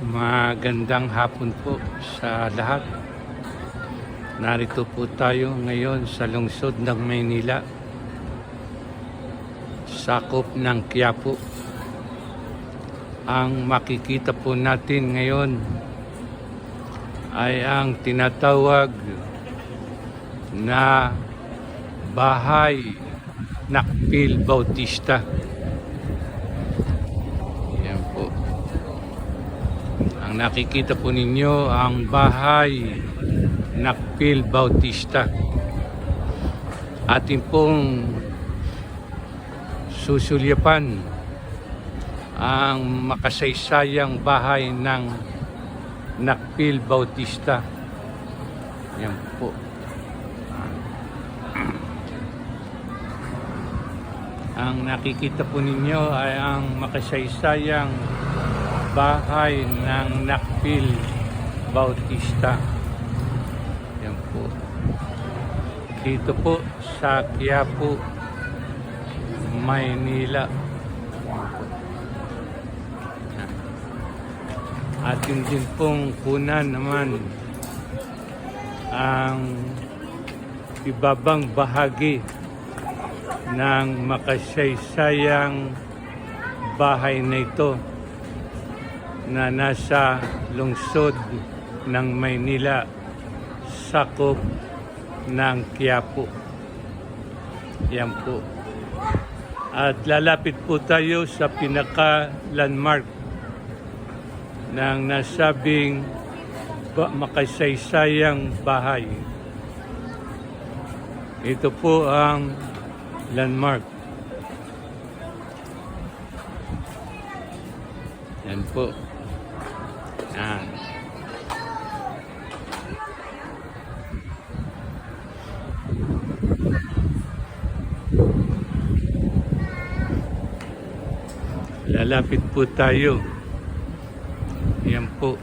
Magandang hapon po sa lahat. Narito po tayo ngayon sa lungsod ng Maynila, sakop ng Quiapo. Ang makikita po natin ngayon ay ang tinatawag na Bahay Nakpil Bautista. Yan po. Ang nakikita po ninyo ang Bahay Nakpil Bautista. Ating pong susulyapan ang makasaysayang bahay ng Nakpil Bautista. Yan po. Ang nakikita po ninyo ay ang makasaysayang bahay ng Nakpil Bautista. Yan po. Dito po sa Quiapo, Maynila. Atin din pong kunan naman ang ibabang bahagi ng makasaysayang bahay na ito na nasa lungsod ng Maynila, sakop ng Quiapo. Yan po. At lalapit po tayo sa pinaka-landmark ng nasabing makasaysayang bahay. Ito po ang landmark. Yan po. Yan. Lalapit po tayo. Yan po.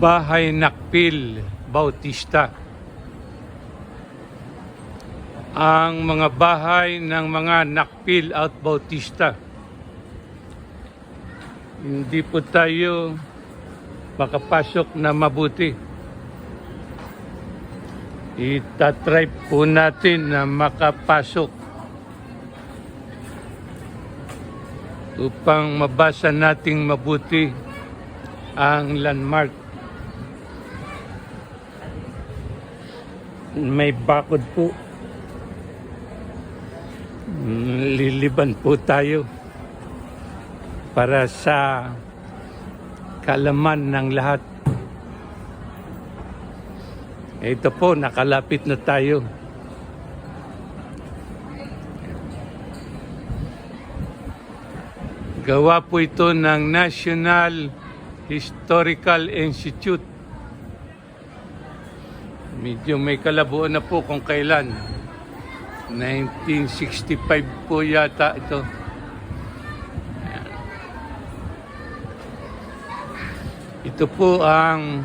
Bahay Nakpil Bautista. Ang mga bahay ng mga Nakpil at Bautista. Hindi po tayo makapasok na mabuti. Itatry po natin na makapasok upang mabasa nating mabuti ang landmark. May bakod po. Liliban po tayo para sa kaalaman ng lahat. Ito po, nakalapit na tayo. Gawa po ito ng National Historical Institute. Medyo may kalabuan na po kung kailan. 1965 po yata ito. Ayan. Ito po ang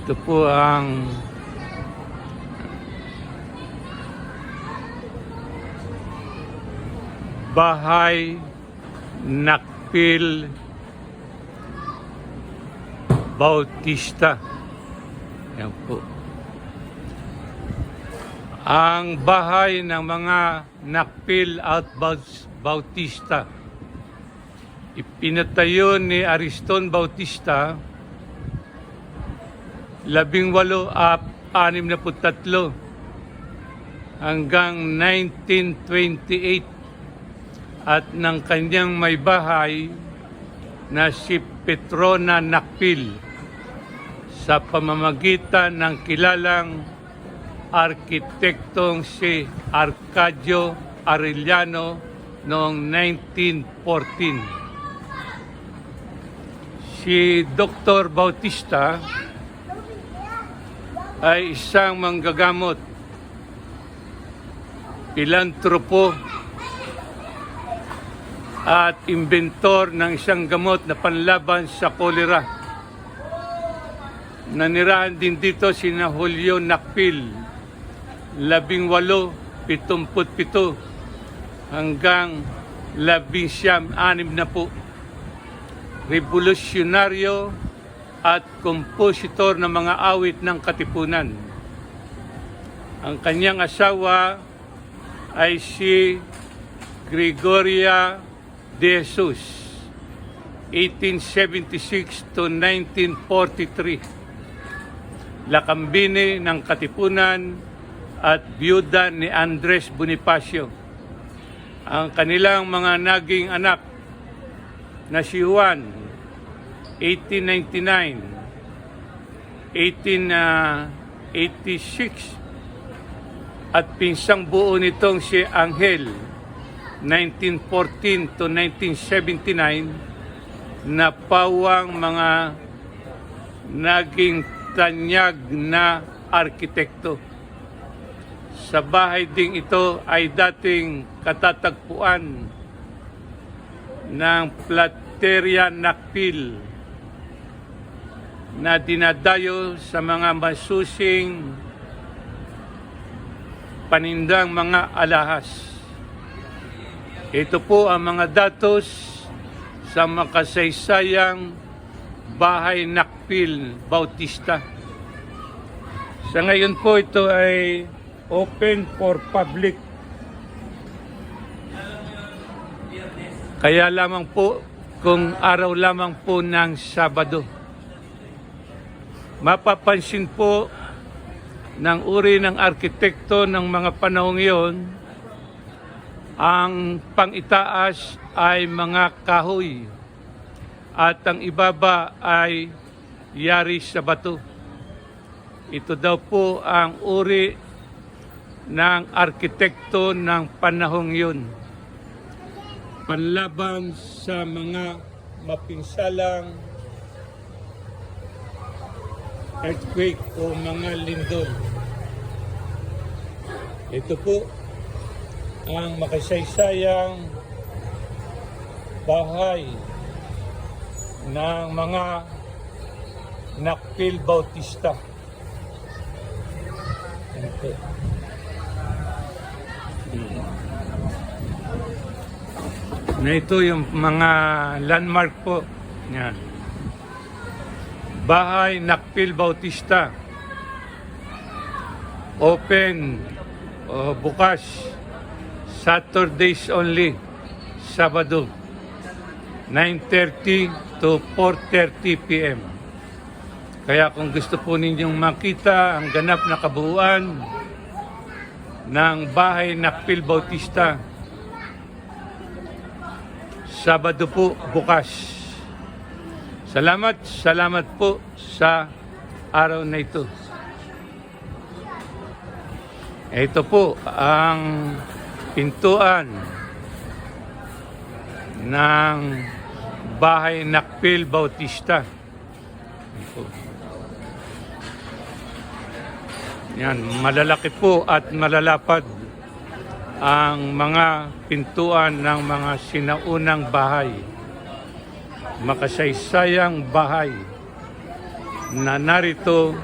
ito po ang Bahay Nakpil Bautista. Yan po. Ang bahay ng mga Nakpil at Bautista, ipinatayo ni Ariston Bautista 1863 hanggang 1928 at ng kanyang may bahay na si Petrona Nakpil sa pamamagitan ng kilalang arkitektong si Arcadio Arellano noong 1914. Si Dr. Bautista ay isang manggagamot, pilantropo at inventor ng isang gamot na panlaban sa kolera. Nanirahan din dito sina Julio Nakpil, 1877 hanggang 1906 na po. Revolusyonaryo at kompositor ng mga awit ng Katipunan. Ang kanyang asawa ay si Gregoria de Jesus, 1876 to 1943. Lakambini ng Katipunan at biyuda ni Andres Bonifacio. Ang kanilang mga naging anak na si Juan, 1899, 1886, at pinsang buo nitong si Angel, 1914 to 1979, na pawang mga naging tanyag na arkitekto. Sa bahay ding ito ay dating katatagpuan ng Plateria Nakpil na dinadayo sa mga masusing panindang mga alahas. Ito po ang mga datos sa makasaysayang Bahay Nakpil Bautista. Sa ngayon po ito ay open for public. Kaya lamang po kung araw lamang po ng Sabado. Mapapansin po ng uri ng arkitekto ng mga panahong iyon, ang pangitaas ay mga kahoy at ang ibaba ay yari sa bato. Ito daw po ang uri ng arkitekto ng panahong yun. Panlaban sa mga mapinsalang earthquake o mga lindol. Ito po ang makasaysayang bahay ng mga Nakpil Bautista. Ito. Na ito yung mga landmark po. Yan. Bahay Nakpil Bautista. Open o bukas Saturdays only, Sabado, 9:30 to 4:30 p.m. Kaya kung gusto po ninyong makita ang ganap na kabuuan ng Bahay Nakpil Bautista, Sabado po bukas. Salamat po sa araw na ito. Ito po ang pintuan ng Bahay Nakpil Bautista. Yan, malalaki po at malalapad ang mga pintuan ng mga sinaunang bahay. Makasaysayang bahay na narito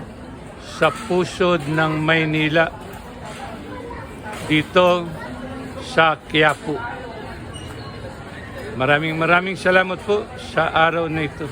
sa pusod ng Maynila, dito sa Quiapo. Maraming salamat po sa araw na ito.